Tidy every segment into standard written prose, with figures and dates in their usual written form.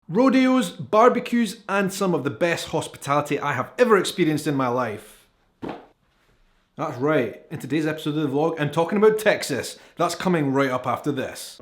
rodeos, barbecues, and some of the best hospitality I have ever experienced in my life. That's right, in today's episode of the vlog, I'm talking about Texas. That's coming right up after this.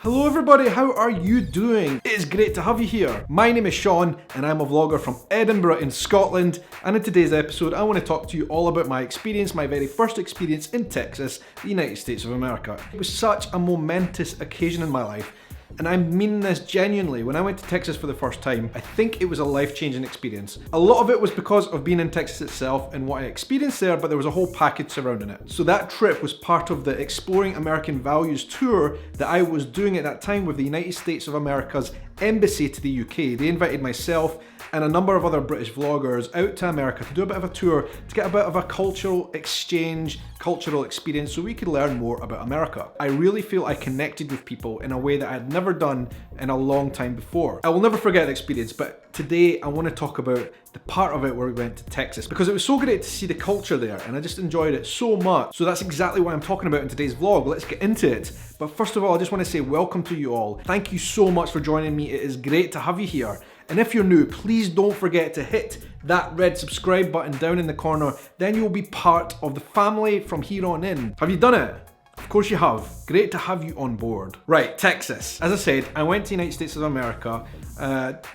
Hello everybody, how are you doing? It is great to have you here. My name is Shaun and I'm a vlogger from Edinburgh in Scotland, and in today's episode I want to talk to you all about my experience, my very first experience in Texas, the United States of America. It was such a momentous occasion in my life, and I mean this genuinely. When I went to Texas for the first time, I think it was a life-changing experience. A lot of it was because of being in Texas itself and what I experienced there, but there was a whole package surrounding it. So that trip was part of the Exploring American Values tour that I was doing at that time with the United States of America's embassy to the UK. They invited myself and a number of other British vloggers out to America to do a bit of a tour, to get a bit of a cultural exchange, cultural experience, so we could learn more about America. I really feel I connected with people in a way that I had never done in a long time before. I will never forget the experience, but today I want to talk about the part of it where we went to Texas, because it was so great to see the culture there and I just enjoyed it so much. So that's exactly what I'm talking about in today's vlog. Let's get into it. But first of all, I just want to say welcome to you all. Thank you so much for joining me. It is great to have you here. And if you're new, please don't forget to hit that red subscribe button down in the corner. Then you'll be part of the family from here on in. Have you done it? Of course you have. Great to have you on board. Right, Texas. As I said, I went to the United States of America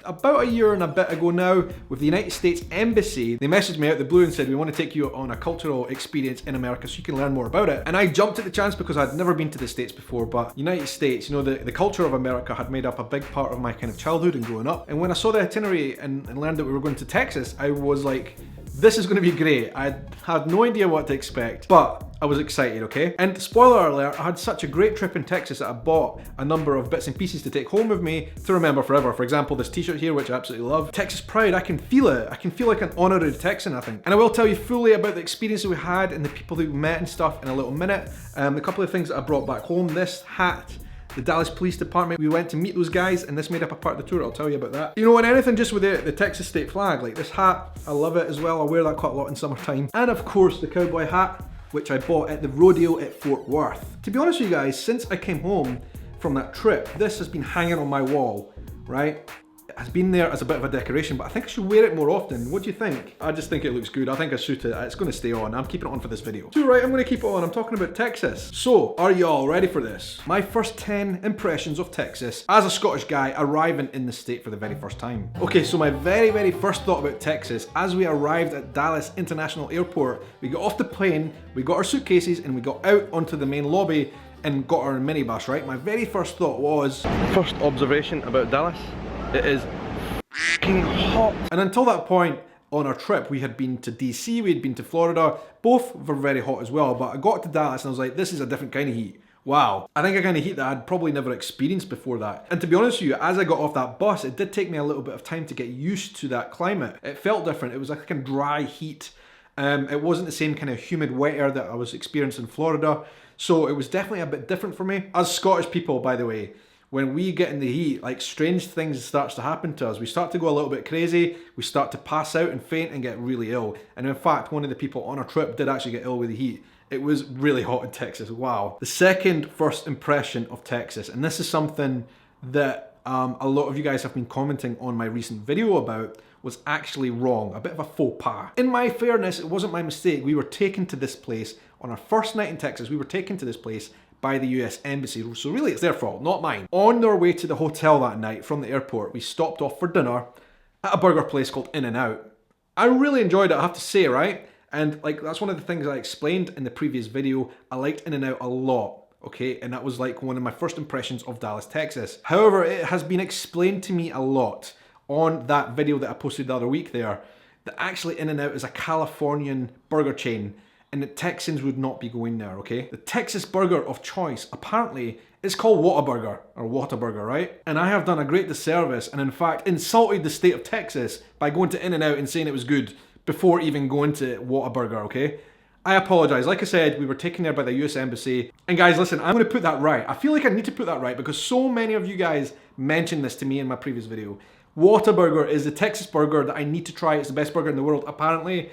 about a year and a bit ago now with the United States Embassy. They messaged me out the blue and said, we want to take you on a cultural experience in America so you can learn more about it. And I jumped at the chance because I'd never been to the States before, but United States, you know, the culture of America had made up a big part of my kind of childhood and growing up. And when I saw the itinerary and learned that we were going to Texas, I was like, this is going to be great. I had no idea what to expect, but I was excited, okay? And spoiler alert, I had such a great trip in Texas that I bought a number of bits and pieces to take home with me to remember forever. For example, this t-shirt here, which I absolutely love. Texas pride, I can feel it. I can feel like an honorary Texan, I think. And I will tell you fully about the experience that we had and the people that we met and stuff in a little minute. A couple of things that I brought back home. This hat, the Dallas Police Department, we went to meet those guys and this made up a part of the tour. I'll tell you about that. You know, and anything just with the Texas state flag, like this hat, I love it as well. I wear that quite a lot in summertime. And of course the cowboy hat, which I bought at the Rodeo at Fort Worth. To be honest with you guys, since I came home from that trip, this has been hanging on my wall, right? It has been there as a bit of a decoration, but I think I should wear it more often. What do you think? I just think it looks good. I think I should. It's gonna stay on. I'm keeping it on for this video. So right, I'm gonna keep it on. I'm talking about Texas. So, are y'all ready for this? My first 10 impressions of Texas as a Scottish guy arriving in the state for the very first time. Okay, so my very first thought about Texas, as we arrived at Dallas International Airport, we got off the plane, we got our suitcases, and we got out onto the main lobby and got our minibus, right? My very first thought was, first observation about Dallas, it is f***ing hot. And until that point on our trip, we had been to DC, we had been to Florida, both were very hot as well, but I got to Dallas and I was like, this is a different kind of heat. Wow. I think a kind of heat that I'd probably never experienced before that. And to be honest with you, as I got off that bus, it did take me a little bit of time to get used to that climate. It felt different. It was like a kind of dry heat. It wasn't the same kind of humid wet air that I was experiencing in Florida. So it was definitely a bit different for me. As Scottish people, by the way, when we get in the heat, like strange things starts to happen to us. We start to go a little bit crazy, we start to pass out and faint and get really ill. And in fact, one of the people on our trip did actually get ill with the heat. It was really hot in Texas, wow. The second first impression of Texas, and this is something that a lot of you guys have been commenting on my recent video about, was actually wrong, a bit of a faux pas. In my fairness, it wasn't my mistake. We were taken to this place on our first night in Texas. We were taken to this place by the US Embassy, so really it's their fault, not mine. On our way to the hotel that night from the airport, we stopped off for dinner at a burger place called In-N-Out. I really enjoyed it, I have to say, right? And like, that's one of the things I explained in the previous video. I liked In-N-Out a lot, okay? And that was like one of my first impressions of Dallas, Texas. However, it has been explained to me a lot on that video that I posted the other week there, that actually In-N-Out is a Californian burger chain, and the Texans would not be going there, okay? The Texas burger of choice, apparently, is called Whataburger, or Whataburger, right? And I have done a great disservice, and in fact, insulted the state of Texas by going to In-N-Out and saying it was good before even going to Whataburger, okay? I apologize. Like I said, we were taken there by the US Embassy. And guys, listen, I'm gonna put that right. I feel like I need to put that right because so many of you guys mentioned this to me in my previous video. Whataburger is the Texas burger that I need to try. It's the best burger in the world, apparently.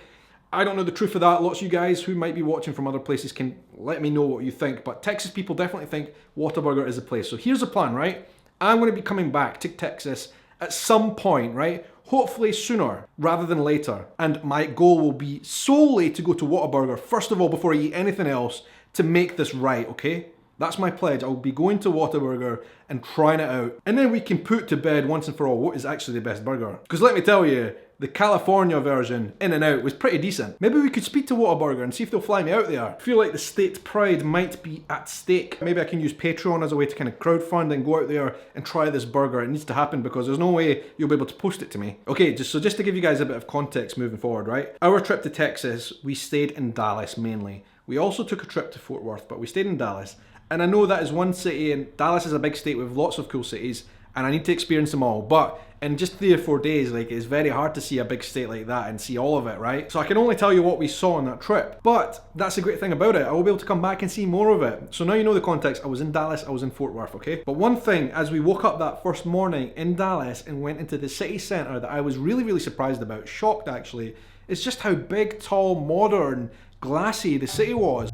I don't know the truth of that. Lots of you guys who might be watching from other places can let me know what you think. But Texas people definitely think Whataburger is the place. So here's the plan, right? I'm going to be coming back to Texas at some point, right? Hopefully sooner rather than later. And my goal will be solely to go to Whataburger, first of all, before I eat anything else, to make this right, okay? That's my pledge. I'll be going to Whataburger and trying it out. And then we can put to bed once and for all what is actually the best burger. Because let me tell you, the California version, In-N-Out, was pretty decent. Maybe we could speak to Whataburger and see if they'll fly me out there. I feel like the state pride might be at stake. Maybe I can use Patreon as a way to kind of crowdfund and go out there and try this burger. It needs to happen because there's no way you'll be able to post it to me. Okay, just to give you guys a bit of context moving forward, right? Our trip to Texas, we stayed in Dallas mainly. We also took a trip to Fort Worth, but we stayed in Dallas. And I know that is one city, and Dallas is a big state with lots of cool cities, and I need to experience them all. But in just 3 or 4 days, like, it's very hard to see a big state like that and see all of it, right? So I can only tell you what we saw on that trip. But that's the great thing about it. I will be able to come back and see more of it. So now you know the context. I was in Dallas, I was in Fort Worth, okay? But one thing, as we woke up that first morning in Dallas and went into the city center that I was really, really surprised about, shocked actually, is just how big, tall, modern, glassy the city was.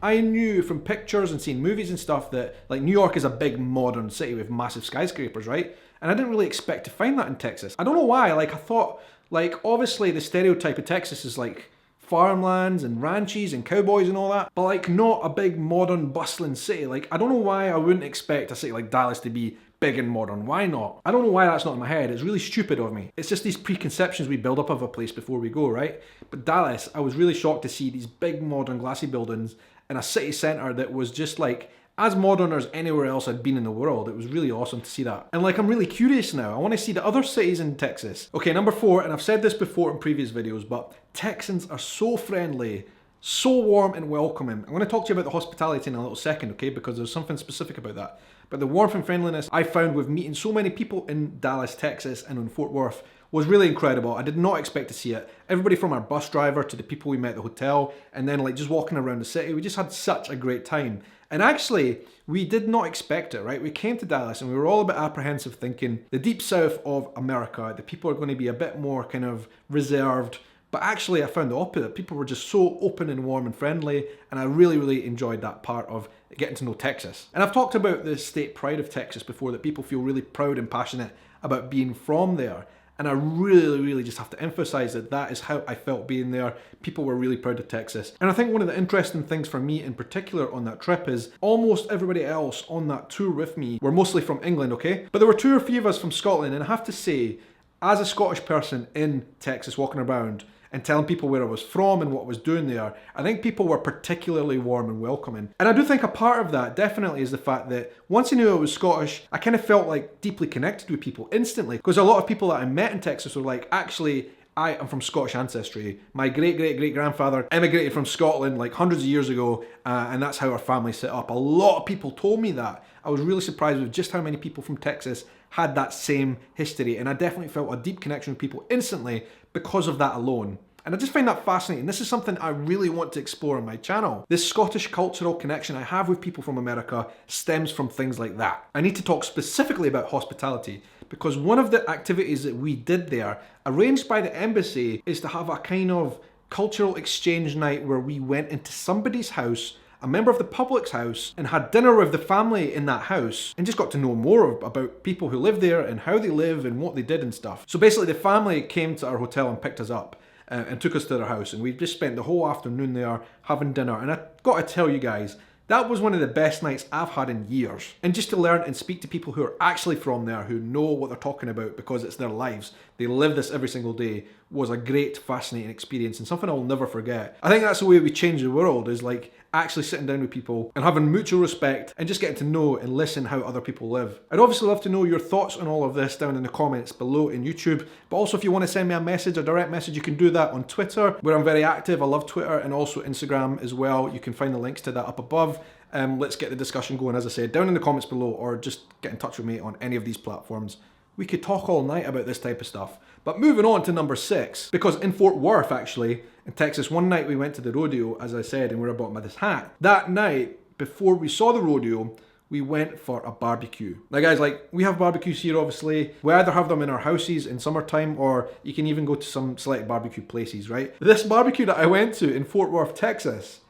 I knew from pictures and seeing movies and stuff that like New York is a big modern city with massive skyscrapers, right? And I didn't really expect to find that in Texas. I don't know why, like I thought, like obviously the stereotype of Texas is like farmlands and ranches and cowboys and all that, but like not a big modern bustling city. Like I don't know why I wouldn't expect a city like Dallas to be big and modern. Why not? I don't know why that's not in my head. It's really stupid of me. It's just these preconceptions we build up of a place before we go, right? But Dallas, I was really shocked to see these big modern glassy buildings in a city centre that was just like as modern as anywhere else I'd been in the world. It was really awesome to see that. And like I'm really curious now. I want to see the other cities in Texas. Okay, number 4, and I've said this before in previous videos, but Texans are so friendly, so warm and welcoming. I'm going to talk to you about the hospitality in a little second, okay, because there's something specific about that. But the warmth and friendliness I found with meeting so many people in Dallas, Texas and in Fort Worth was really incredible. I did not expect to see it. Everybody from our bus driver to the people we met at the hotel, and then like just walking around the city, we just had such a great time. And actually, we did not expect it, right? We came to Dallas and we were all a bit apprehensive, thinking the deep south of America, the people are going to be a bit more kind of reserved. But actually I found the opposite. People were just so open and warm and friendly, and I really, really enjoyed that part of getting to know Texas. And I've talked about the state pride of Texas before, that people feel really proud and passionate about being from there. And I really, really just have to emphasize that that is how I felt being there. People were really proud of Texas. And I think one of the interesting things for me in particular on that trip is almost everybody else on that tour with me were mostly from England, okay? But there were 2 or 3 of us from Scotland, and I have to say, as a Scottish person in Texas walking around and telling people where I was from and what I was doing there, I think people were particularly warm and welcoming. And I do think a part of that definitely is the fact that once I knew I was Scottish, I kind of felt like deeply connected with people instantly. Because a lot of people that I met in Texas were like, actually, I am from Scottish ancestry. My great-great-great-grandfather emigrated from Scotland like hundreds of years ago, and that's how our family set up. A lot of people told me that. I was really surprised with just how many people from Texas had that same history, and I definitely felt a deep connection with people instantly because of that alone. And I just find that fascinating. This is something I really want to explore on my channel. This Scottish cultural connection I have with people from America stems from things like that. I need to talk specifically about hospitality, because one of the activities that we did there, arranged by the embassy, is to have a kind of cultural exchange night where we went into somebody's house, a member of the public's house, and had dinner with the family in that house and just got to know more about people who live there and how they live and what they did and stuff. So basically the family came to our hotel and picked us up and took us to their house, and we just spent the whole afternoon there having dinner. And I've got to tell you guys, that was one of the best nights I've had in years. And just to learn and speak to people who are actually from there, who know what they're talking about because it's their lives, they live this every single day, was a great, fascinating experience and something I'll never forget. I think that's the way we change the world, is like actually sitting down with people and having mutual respect and just getting to know and listen how other people live. I'd obviously love to know your thoughts on all of this down in the comments below in YouTube, but also if you want to send me a message, a direct message, you can do that on Twitter, where I'm very active. I love Twitter, and also Instagram as well. You can find the links to that up above. Let's get the discussion going, as I said, down in the comments below, or just get in touch with me on any of these platforms. We could talk all night about this type of stuff. But moving on to number 6, because in Fort Worth, actually, in Texas, one night we went to the rodeo, as I said, and we were bought by this hat. That night, before we saw the rodeo, we went for a barbecue. Now guys, like, we have barbecues here, obviously. We either have them in our houses in summertime, or you can even go to some select barbecue places, right? This barbecue that I went to in Fort Worth, Texas,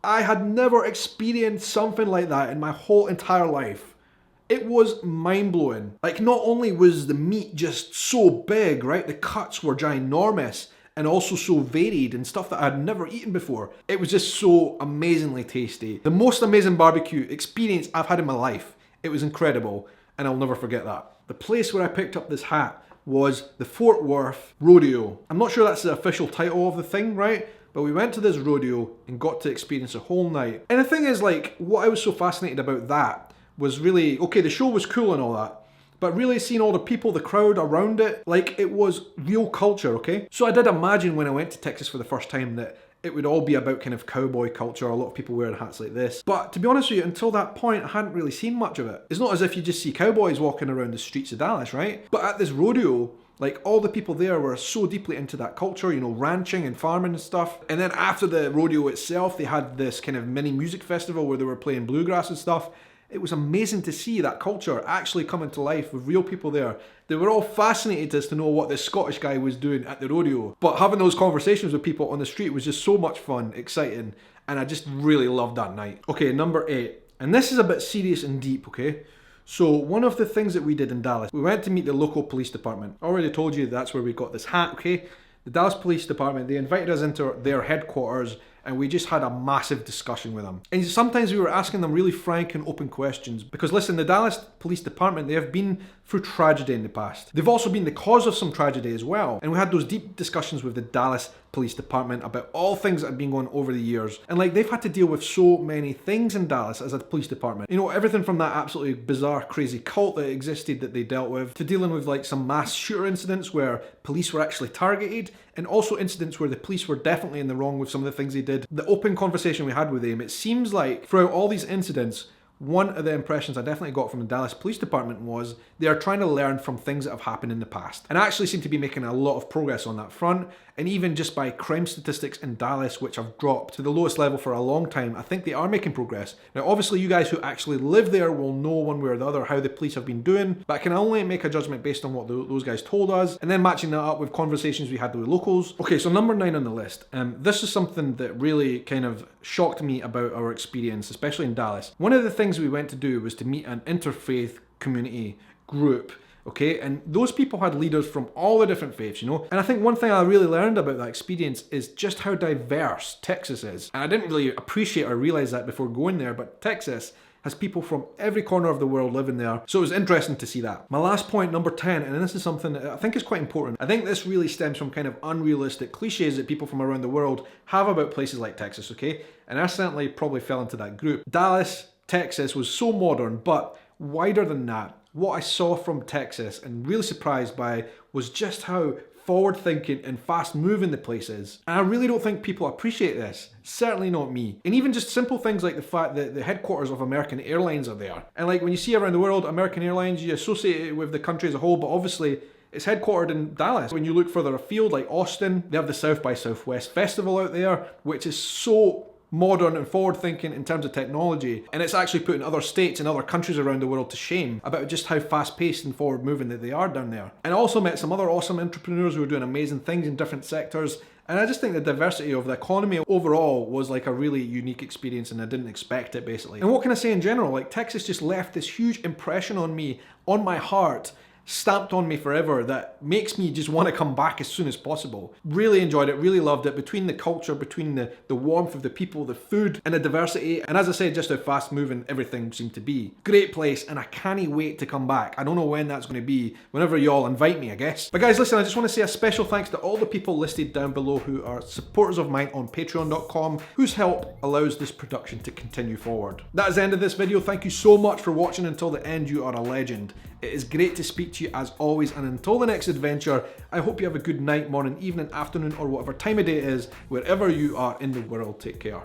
I had never experienced something like that in my whole entire life. It was mind-blowing. Like, not only was the meat just so big, right? The cuts were ginormous and also so varied and stuff that I had never eaten before. It was just so amazingly tasty. The most amazing barbecue experience I've had in my life. It was incredible, and I'll never forget that. The place where I picked up this hat was the Fort Worth Rodeo. I'm not sure that's the official title of the thing, right? But we went to this rodeo and got to experience a whole night. And the thing is, like, what I was so fascinated about that was really, okay, the show was cool and all that, but really seeing all the people, the crowd around it, like, it was real culture, okay? So I did imagine when I went to Texas for the first time that it would all be about kind of cowboy culture, a lot of people wearing hats like this. But to be honest with you, until that point, I hadn't really seen much of it. It's not as if you just see cowboys walking around the streets of Dallas, right? But at this rodeo, like, all the people there were so deeply into that culture, you know, ranching and farming and stuff. And then after the rodeo itself, they had this kind of mini music festival where they were playing bluegrass and stuff. It was amazing to see that culture actually coming to life with real people there. They were all fascinated as to know what this Scottish guy was doing at the rodeo. But having those conversations with people on the street was just so much fun, exciting, and I just really loved that night. Okay, number 8. And this is a bit serious and deep, okay? So one of the things that we did in Dallas, we went to meet the local police department. I already told you that's where we got this hat, okay? The Dallas Police Department, they invited us into their headquarters and we just had a massive discussion with them. And sometimes we were asking them really frank and open questions. Because listen, the Dallas Police Department, they have been through tragedy in the past. They've also been the cause of some tragedy as well. And we had those deep discussions with the Dallas Police Department about all things that have been going on over the years. And like, they've had to deal with so many things in Dallas as a police department. You know, everything from that absolutely bizarre, crazy cult that existed that they dealt with, to dealing with like some mass shooter incidents where police were actually targeted, and also incidents where the police were definitely in the wrong with some of the things they did. The open conversation we had with them, it seems like throughout all these incidents, one of the impressions I definitely got from the Dallas Police Department was they are trying to learn from things that have happened in the past, and actually seem to be making a lot of progress on that front. And even just by crime statistics in Dallas, which have dropped to the lowest level for a long time, I think they are making progress. Now obviously you guys who actually live there will know one way or the other how the police have been doing, but I can only make a judgment based on what those guys told us, and then matching that up with conversations we had with locals. Okay, so number 9 on the list. This is something that really kind of shocked me about our experience, especially in Dallas. One of the things we went to do was to meet an interfaith community group. Okay, and those people had leaders from all the different faiths, you know? And I think one thing I really learned about that experience is just how diverse Texas is. And I didn't really appreciate or realize that before going there, but Texas has people from every corner of the world living there. So it was interesting to see that. My last point, number 10, and this is something that I think is quite important. I think this really stems from kind of unrealistic cliches that people from around the world have about places like Texas, okay? And I certainly probably fell into that group. Dallas, Texas was so modern, but wider than that, what I saw from Texas and really surprised by was just how forward-thinking and fast-moving the place is. And I really don't think people appreciate this. Certainly not me. And even just simple things like the fact that the headquarters of American Airlines are there. And like when you see around the world, American Airlines, you associate it with the country as a whole, but obviously it's headquartered in Dallas. When you look further afield, like Austin, they have the South by Southwest Festival out there, which is so modern and forward thinking in terms of technology, and it's actually putting other states and other countries around the world to shame about just how fast paced and forward moving that they are down there. And I also met some other awesome entrepreneurs who are doing amazing things in different sectors, and I just think the diversity of the economy overall was like a really unique experience, and I didn't expect it basically. And what can I say in general, like Texas just left this huge impression on me, on my heart, stamped on me forever, that makes me just want to come back as soon as possible. Really enjoyed it, really loved it, between the culture, between the warmth of the people, the food, and the diversity, and as I said, just how fast moving everything seemed to be. Great place, and I can't wait to come back. I don't know when that's going to be, whenever y'all invite me, I guess. But guys, listen, I just want to say a special thanks to all the people listed down below who are supporters of mine on patreon.com, whose help allows this production to continue forward. That is the end of this video. Thank you so much for watching until the end. You are a legend. It is great to speak to you as always, and until the next adventure, I hope you have a good night, morning, evening, afternoon, or whatever time of day it is, wherever you are in the world. Take care.